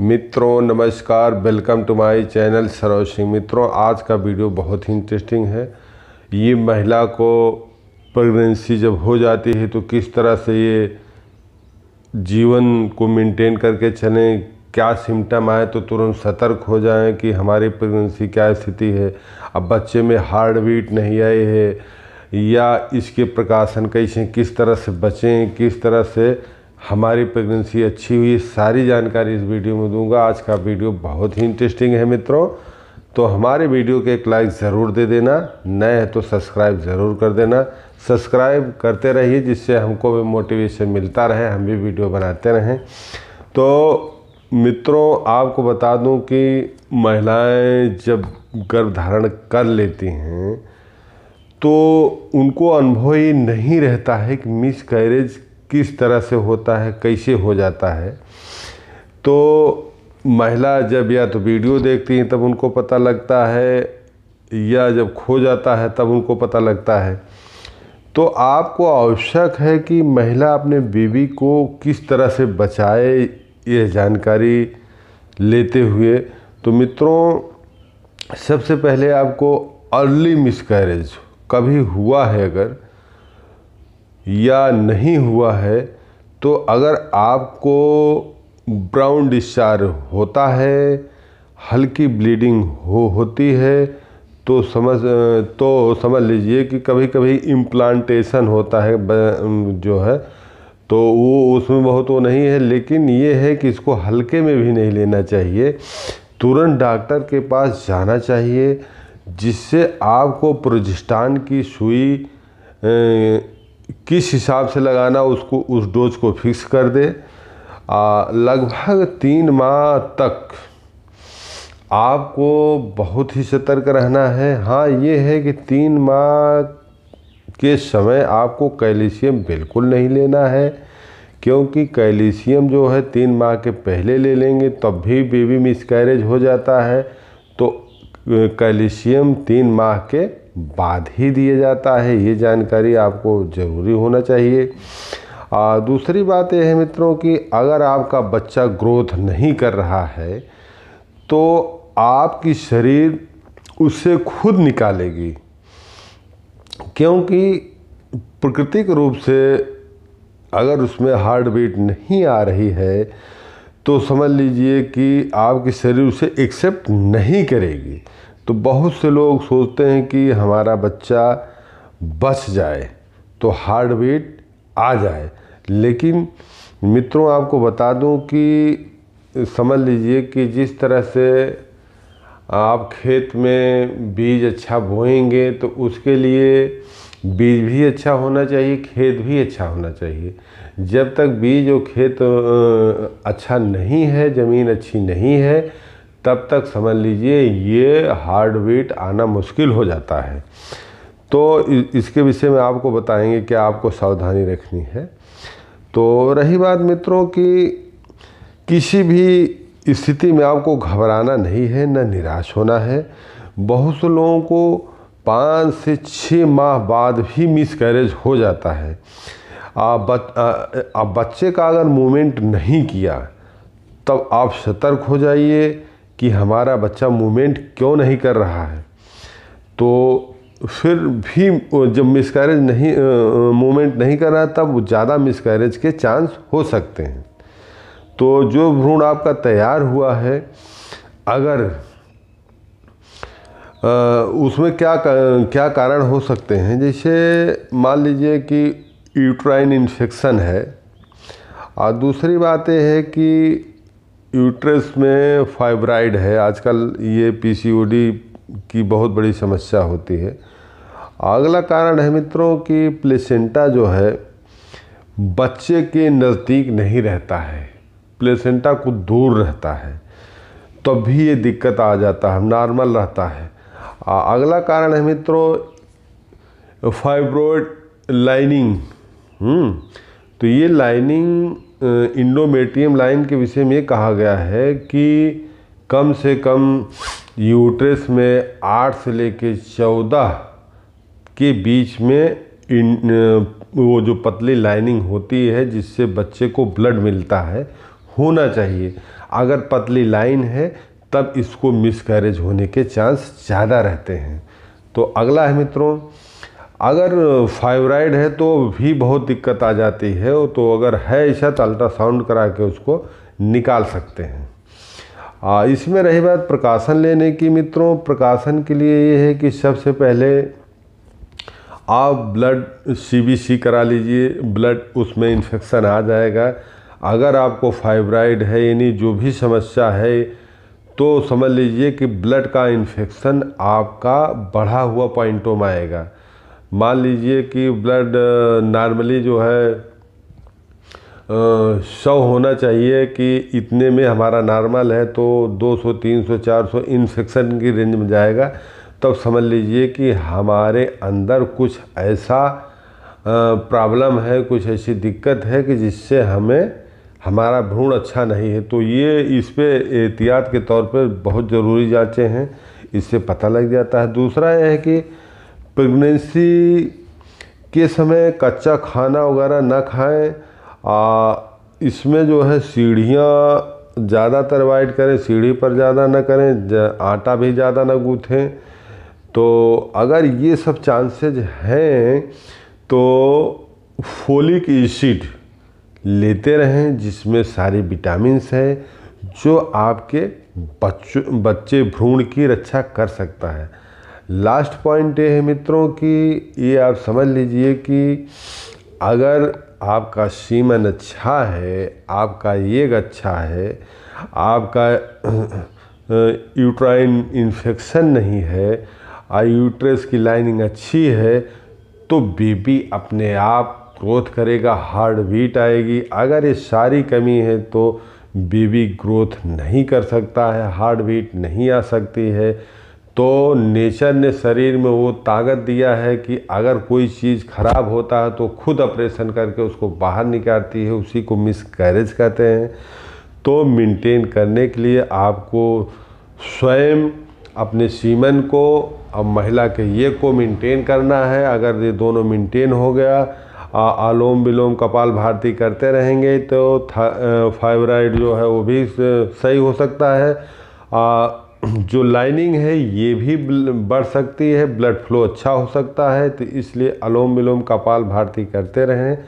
मित्रों नमस्कार, welcome to my channel Saroj Singh. मित्रों, आज का वीडियो बहुत ही इंटरेस्टिंग है। ये महिला को प्रेगनेंसी जब हो जाती है तो किस तरह से ये जीवन को मेंटेन करके चलें, क्या सिम्टम आए तो तुरंत सतर्क हो जाएं कि हमारी प्रेगनेंसी क्या स्थिति है, अब बच्चे में हार्ट बीट नहीं आई है या इसके प्रकाशन कैसे, किस तरह से बचें, किस तरह से हमारी प्रेगनेंसी अच्छी हुई, सारी जानकारी इस वीडियो में दूंगा। आज का वीडियो बहुत ही इंटरेस्टिंग है मित्रों, तो हमारे वीडियो के एक लाइक ज़रूर दे देना, नए हैं तो सब्सक्राइब ज़रूर कर देना। सब्सक्राइब करते रहिए जिससे हमको भी मोटिवेशन मिलता रहे, हम भी वीडियो बनाते रहें। तो मित्रों, आपको बता दूं कि महिलाएं जब गर्भधारण कर लेती हैं तो उनको अनुभव ही नहीं रहता है कि मिसकैरेज किस तरह से होता है, कैसे हो जाता है। तो महिला जब या तो वीडियो देखती हैं तब उनको पता लगता है, या जब खो जाता है तब उनको पता लगता है। तो आपको आवश्यक है कि महिला अपने बेबी को किस तरह से बचाए, यह जानकारी लेते हुए। तो मित्रों, सबसे पहले आपको अर्ली मिसकैरेज कभी हुआ है अगर या नहीं हुआ है, तो अगर आपको ब्राउन डिस्चार्ज होता है, हल्की ब्लीडिंग होती है, तो समझ लीजिए कि कभी कभी इम्प्लांटेशन होता है जो है, तो वो उसमें बहुत वो नहीं है, लेकिन ये है कि इसको हल्के में भी नहीं लेना चाहिए, तुरंत डॉक्टर के पास जाना चाहिए, जिससे आपको प्रोजेस्टेरॉन की सुई किस हिसाब से लगाना उसको, उस डोज को फिक्स कर दे। लगभग 3 माह तक आपको बहुत ही सतर्क रहना है। हाँ, ये है कि 3 माह के समय आपको कैल्शियम बिल्कुल नहीं लेना है, क्योंकि कैल्शियम जो है 3 माह के पहले ले लेंगे तब भी बेबी मिसकैरेज हो जाता है। तो कैल्शियम 3 माह के बाद ही दिया जाता है, ये जानकारी आपको ज़रूरी होना चाहिए। दूसरी बात यह है मित्रों कि अगर आपका बच्चा ग्रोथ नहीं कर रहा है तो आपकी शरीर उससे खुद निकालेगी, क्योंकि प्राकृतिक रूप से अगर उसमें हार्ट बीट नहीं आ रही है तो समझ लीजिए कि आपकी शरीर उसे एक्सेप्ट नहीं करेगी। तो बहुत से लोग सोचते हैं कि हमारा बच्चा बच जाए तो हार्ट बीट आ जाए, लेकिन मित्रों आपको बता दूं कि समझ लीजिए कि जिस तरह से आप खेत में बीज अच्छा बोएंगे तो उसके लिए बीज भी अच्छा होना चाहिए, खेत भी अच्छा होना चाहिए। जब तक बीज और खेत अच्छा नहीं है, ज़मीन अच्छी नहीं है, तब तक समझ लीजिए ये हार्ट बीट आना मुश्किल हो जाता है। तो इसके विषय में आपको बताएंगे कि आपको सावधानी रखनी है। तो रही बात मित्रों कि किसी भी स्थिति में आपको घबराना नहीं है, न निराश होना है। बहुत से लोगों को 5 से 6 माह बाद भी मिसकैरेज हो जाता है। आप बच्चे का अगर मूवमेंट नहीं किया तब आप सतर्क हो जाइए कि हमारा बच्चा मूवमेंट क्यों नहीं कर रहा है। तो फिर भी जब मिसकैरेज नहीं मूवमेंट नहीं कर रहा तब ज़्यादा मिसकैरेज के चांस हो सकते हैं। तो जो भ्रूण आपका तैयार हुआ है, अगर उसमें क्या कारण हो सकते हैं, जैसे मान लीजिए कि यूट्राइन इन्फेक्शन है, और दूसरी बात यह है कि यूट्रस में फाइब्राइड है। आजकल ये पीसीओडी की बहुत बड़ी समस्या होती है। अगला कारण है मित्रों कि प्लेसेंटा जो है बच्चे के नज़दीक नहीं रहता है, प्लेसेंटा को दूर रहता है, तब भी ये दिक्कत आ जाता है, नॉर्मल रहता है। अगला कारण है मित्रों फाइब्रोइड लाइनिंग। तो ये लाइनिंग इंडोमेट्रियम लाइन के विषय में कहा गया है कि कम से कम यूट्रस में 8 से लेकर 14 के बीच में वो जो पतली लाइनिंग होती है जिससे बच्चे को ब्लड मिलता है, होना चाहिए। अगर पतली लाइन है तब इसको मिसकैरेज होने के चांस ज़्यादा रहते हैं। तो अगला है मित्रों, अगर फाइब्राइड है तो भी बहुत दिक्कत आ जाती है, तो अगर है ऐसा तो अल्ट्रासाउंड करा के उसको निकाल सकते हैं। इसमें रही बात प्रकाशन लेने की मित्रों, प्रकाशन के लिए ये है कि सबसे पहले आप ब्लड CBC करा लीजिए, ब्लड उसमें इन्फेक्शन आ जाएगा। अगर आपको फाइब्राइड है यानी जो भी समस्या है तो समझ लीजिए कि ब्लड का इन्फेक्शन आपका बढ़ा हुआ पॉइंटों में आएगा। मान लीजिए कि ब्लड नॉर्मली जो है 100 होना चाहिए कि इतने में हमारा नॉर्मल है, तो 200 300 400 इन्फेक्शन की रेंज में जाएगा। तब समझ लीजिए कि हमारे अंदर कुछ ऐसा प्रॉब्लम है, कुछ ऐसी दिक्कत है कि जिससे हमें हमारा भ्रूण अच्छा नहीं है। तो ये इस पे एहतियात के तौर पे बहुत ज़रूरी जांचें हैं, इससे पता लग जाता है। दूसरा यह है कि प्रेगनेंसी के समय कच्चा खाना वगैरह ना खाएं। इसमें जो है सीढ़ियाँ ज़्यादातर अवॉइड करें, सीढ़ी पर ज़्यादा ना करें, आटा भी ज़्यादा ना गूँथें। तो अगर ये सब चांसेज हैं तो फोलिक एसिड लेते रहें, जिसमें सारी विटामिन्स हैं जो आपके बच्चे भ्रूण की रक्षा कर सकता है। लास्ट पॉइंट ये है मित्रों कि ये आप समझ लीजिए कि अगर आपका सीमन अच्छा है, आपका एग अच्छा है, आपका यूट्राइन इन्फेक्शन नहीं है, यूट्रस की लाइनिंग अच्छी है, तो बेबी अपने आप ग्रोथ करेगा, हार्ट बीट आएगी। अगर ये सारी कमी है तो बेबी ग्रोथ नहीं कर सकता है, हार्ट बीट नहीं आ सकती है। तो नेचर ने शरीर में वो ताकत दिया है कि अगर कोई चीज़ खराब होता है तो खुद ऑपरेशन करके उसको बाहर निकालती है, उसी को मिसकैरेज कहते हैं। तो मेंटेन करने के लिए आपको स्वयं अपने सीमन को और महिला के ये को मेंटेन करना है। अगर ये दोनों मेंटेन हो गया, आलोम विलोम कपाल भाती करते रहेंगे तो फाइब्राइड जो है वो भी सही हो सकता है। जो लाइनिंग है ये भी बढ़ सकती है, ब्लड फ्लो अच्छा हो सकता है। तो इसलिए अनुलोम विलोम कपाल भाती करते रहें।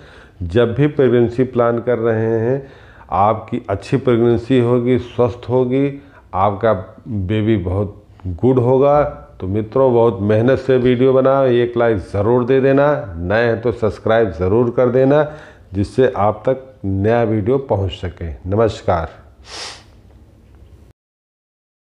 जब भी प्रेगनेंसी प्लान कर रहे हैं, आपकी अच्छी प्रेगनेंसी होगी, स्वस्थ होगी, आपका बेबी बहुत गुड होगा। तो मित्रों, बहुत मेहनत से वीडियो बनाओ, एक लाइक ज़रूर दे देना, नए हैं तो सब्सक्राइब ज़रूर कर देना, जिससे आप तक नया वीडियो पहुंच सके। नमस्कार।